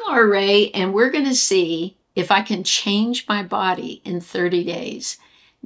I'm RA, and we're going to see if I can change my body in 30 days.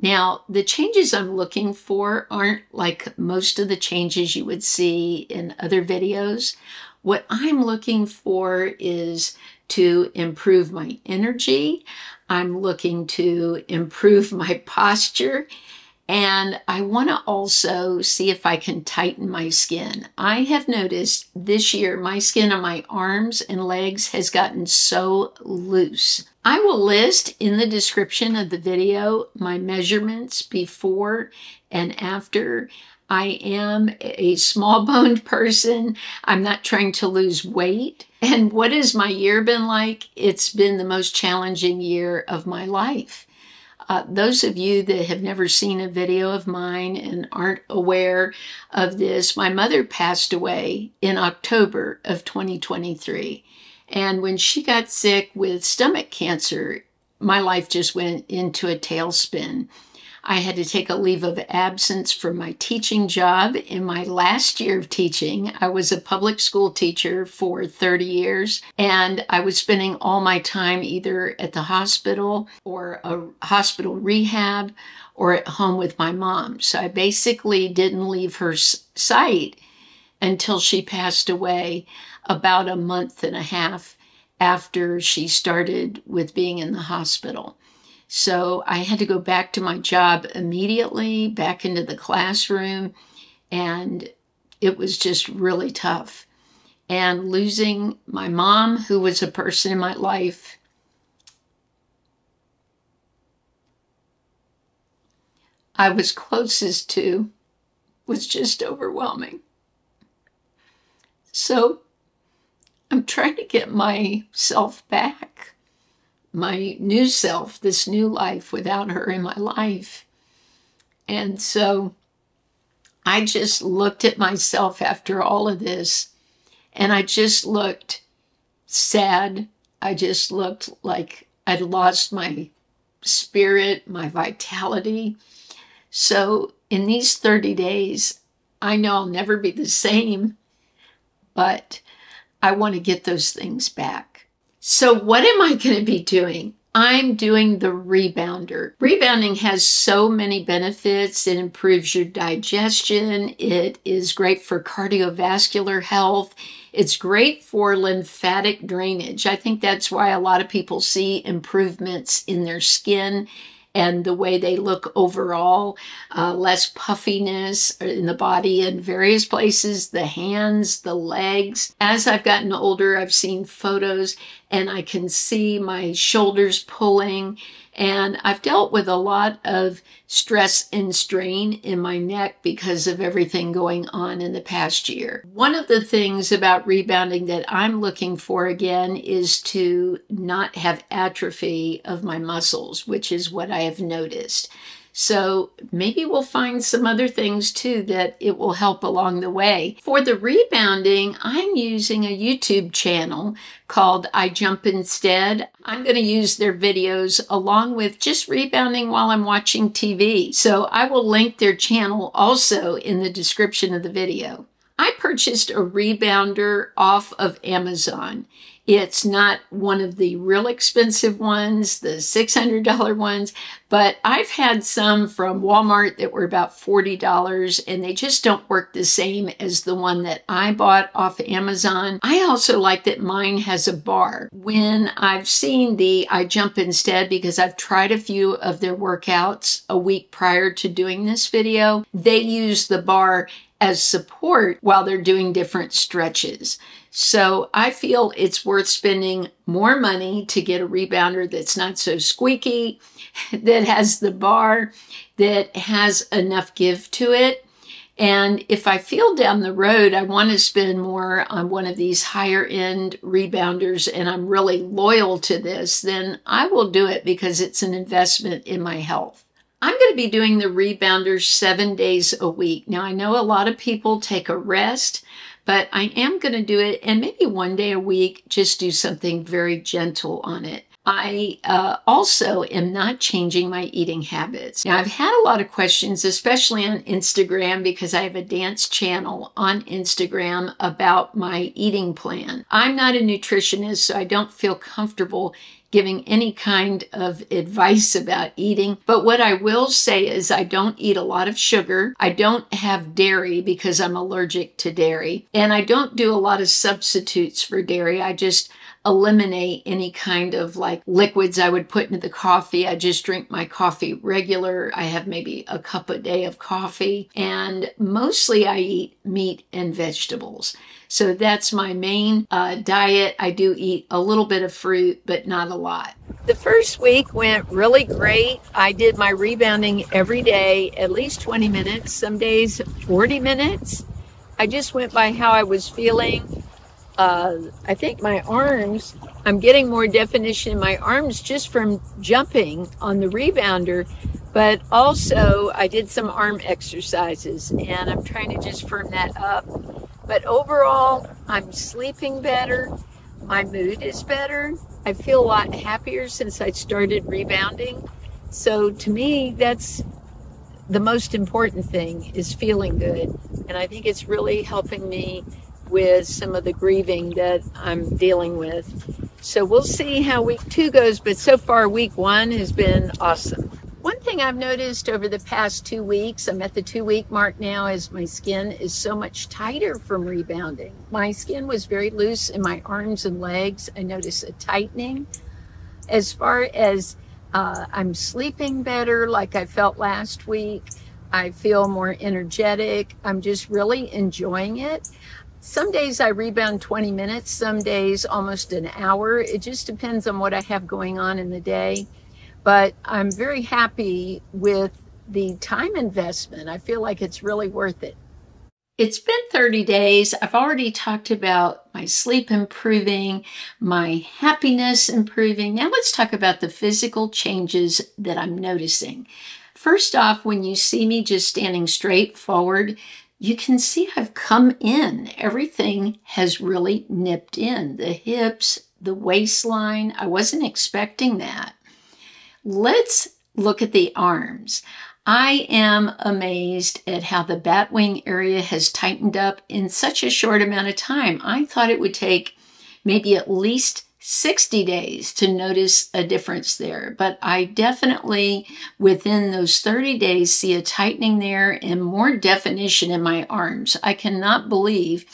Now, the changes I'm looking for aren't like most of the changes you would see in other videos. What I'm looking for is to improve my energy. I'm looking to improve my posture. And I want to also see if I can tighten my skin. I have noticed this year my skin on my arms and legs has gotten so loose. I will list in the description of the video my measurements before and after. I am a small-boned person. I'm not trying to lose weight. And what has my year been like? It's been the most challenging year of my life. Those of you that have never seen a video of mine and aren't aware of this, my mother passed away in October of 2023. And when she got sick with stomach cancer, my life just went into a tailspin. I had to take a leave of absence from my teaching job. In my last year of teaching, I was a public school teacher for 30 years, and I was spending all my time either at the hospital or a hospital rehab or at home with my mom. So I basically didn't leave her sight until she passed away about a month and a half after she started with being in the hospital. So I had to go back to my job immediately, back into the classroom, and it was just really tough. And losing my mom, who was a person in my life I was closest to, was just overwhelming. So I'm trying to get myself back. My new self, this new life without her in my life. And so I just looked at myself after all of this, and I just looked sad. I just looked like I'd lost my spirit, my vitality. So in these 30 days, I know I'll never be the same, but I want to get those things back. So what am I going to be doing? I'm doing the rebounder. Rebounding has so many benefits. It improves your digestion. It is great for cardiovascular health. It's great for lymphatic drainage. I think that's why a lot of people see improvements in their skin and the way they look overall, less puffiness in the body in various places, the hands, the legs. As I've gotten older, I've seen photos and I can see my shoulders pulling, and I've dealt with a lot of stress and strain in my neck because of everything going on in the past year. One of the things about rebounding that I'm looking for again is to not have atrophy of my muscles, which is what I have noticed. So maybe we'll find some other things too that it will help along the way. For the rebounding, I'm using a YouTube channel called I Jump Instead. I'm going to use their videos along with just rebounding while I'm watching TV. So I will link their channel also in the description of the video. I purchased a rebounder off of Amazon. It's not one of the real expensive ones, the $600 ones, but I've had some from Walmart that were about $40, and they just don't work the same as the one that I bought off Amazon. I also like that mine has a bar. When I've seen the I Jump Instead, because I've tried a few of their workouts a week prior to doing this video, they use the bar as support while they're doing different stretches. So I feel it's worth spending more money to get a rebounder that's not so squeaky, that has the bar, that has enough give to it. And if I feel down the road I want to spend more on one of these higher end rebounders and I'm really loyal to this, then I will do it because it's an investment in my health. I'm going to be doing the rebounders 7 days a week. Now, I know a lot of people take a rest, but I am going to do it, and maybe 1 day a week, just do something very gentle on it. I also am not changing my eating habits. Now, I've had a lot of questions, especially on Instagram, because I have a dance channel on Instagram about my eating plan. I'm not a nutritionist, so I don't feel comfortable giving any kind of advice about eating. But what I will say is I don't eat a lot of sugar. I don't have dairy because I'm allergic to dairy. And I don't do a lot of substitutes for dairy. I just eliminate any kind of like liquids I would put into the coffee. I just drink my coffee regular. I have maybe a cup a day of coffee. And mostly I eat meat and vegetables. So that's my main diet. I do eat a little bit of fruit, but not a lot. The first week went really great. I did my rebounding every day, at least 20 minutes, some days 40 minutes. I just went by how I was feeling. I think my arms, I'm getting more definition in my arms just from jumping on the rebounder, but also I did some arm exercises and I'm trying to just firm that up. But overall, I'm sleeping better. My mood is better. I feel a lot happier since I started rebounding. So to me, that's the most important thing, is feeling good. And I think it's really helping me with some of the grieving that I'm dealing with. So we'll see how week 2 goes, but so far week 1 has been awesome. One thing I've noticed over the past 2 weeks, I'm at the 2-week mark now, is my skin is so much tighter from rebounding. My skin was very loose in my arms and legs. I noticed a tightening. As far as I'm sleeping better like I felt last week. I feel more energetic. I'm just really enjoying it. Some days I rebound 20 minutes, some days almost an hour. It just depends on what I have going on in the day. But I'm very happy with the time investment. I feel like it's really worth it. It's been 30 days. I've already talked about my sleep improving, my happiness improving. Now let's talk about the physical changes that I'm noticing. First off, when you see me just standing straight forward, you can see I've come in. Everything has really nipped in. The hips, the waistline. I wasn't expecting that. Let's look at the arms. I am amazed at how the bat wing area has tightened up in such a short amount of time. I thought it would take maybe at least 60 days to notice a difference there, but I definitely within those 30 days see a tightening there and more definition in my arms. I cannot believe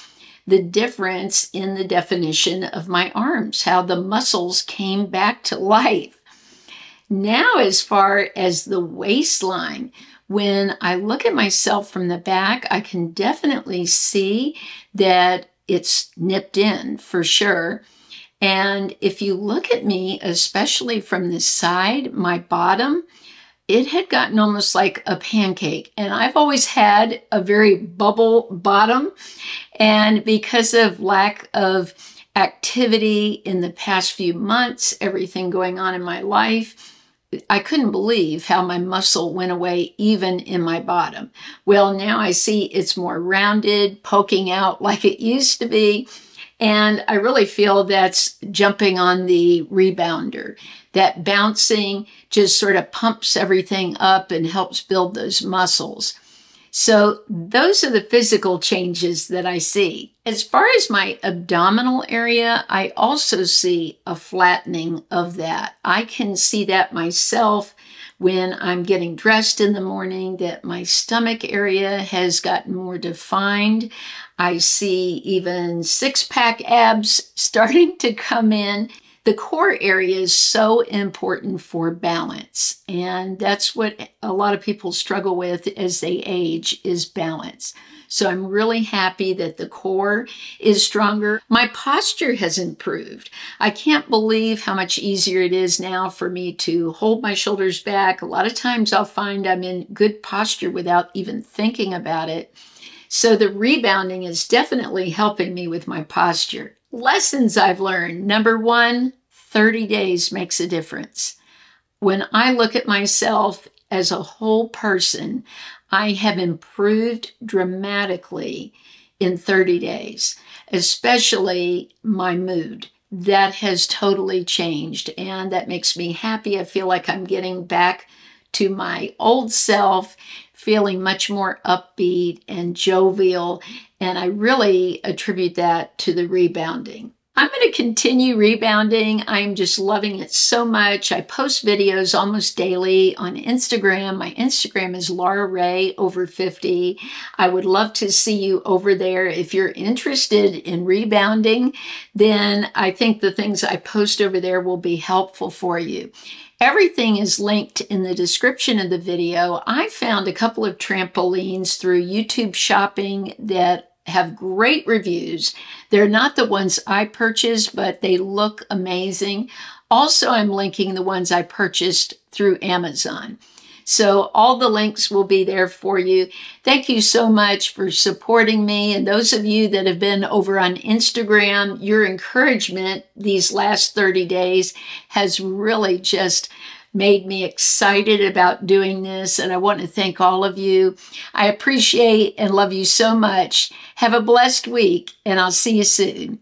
the difference in the definition of my arms, how the muscles came back to life. Now, as far as the waistline, when I look at myself from the back, I can definitely see that it's nipped in for sure. And if you look at me, especially from the side, my bottom, it had gotten almost like a pancake. And I've always had a very bubble bottom. And because of lack of activity in the past few months, everything going on in my life, I couldn't believe how my muscle went away even in my bottom. Well, now I see it's more rounded, poking out like it used to be. And I really feel that's jumping on the rebounder. That bouncing just sort of pumps everything up and helps build those muscles. So those are the physical changes that I see. As far as my abdominal area, I also see a flattening of that. I can see that myself when I'm getting dressed in the morning, that my stomach area has gotten more defined. I see even six-pack abs starting to come in. The core area is so important for balance, and that's what a lot of people struggle with as they age, is balance. So I'm really happy that the core is stronger. My posture has improved. I can't believe how much easier it is now for me to hold my shoulders back. A lot of times I'll find I'm in good posture without even thinking about it. So the rebounding is definitely helping me with my posture. Lessons I've learned. Number 1, 30 days makes a difference. When I look at myself as a whole person, I have improved dramatically in 30 days, especially my mood. that has totally changed, and that makes me happy. I feel like I'm getting back to my old self, feeling much more upbeat and jovial, and I really attribute that to the rebounding. I'm going to continue rebounding. I'm just loving it so much. I post videos almost daily on Instagram. My Instagram is Laura Ray over 50. I would love to see you over there. If you're interested in rebounding, then I think the things I post over there will be helpful for you. Everything is linked in the description of the video. I found a couple of trampolines through YouTube shopping that have great reviews. They're not the ones I purchased, but they look amazing. Also, I'm linking the ones I purchased through Amazon. So all the links will be there for you. Thank you so much for supporting me. And those of you that have been over on Instagram, your encouragement these last 30 days has really just made me excited about doing this, and I want to thank all of you. I appreciate and love you so much. Have a blessed week, and I'll see you soon.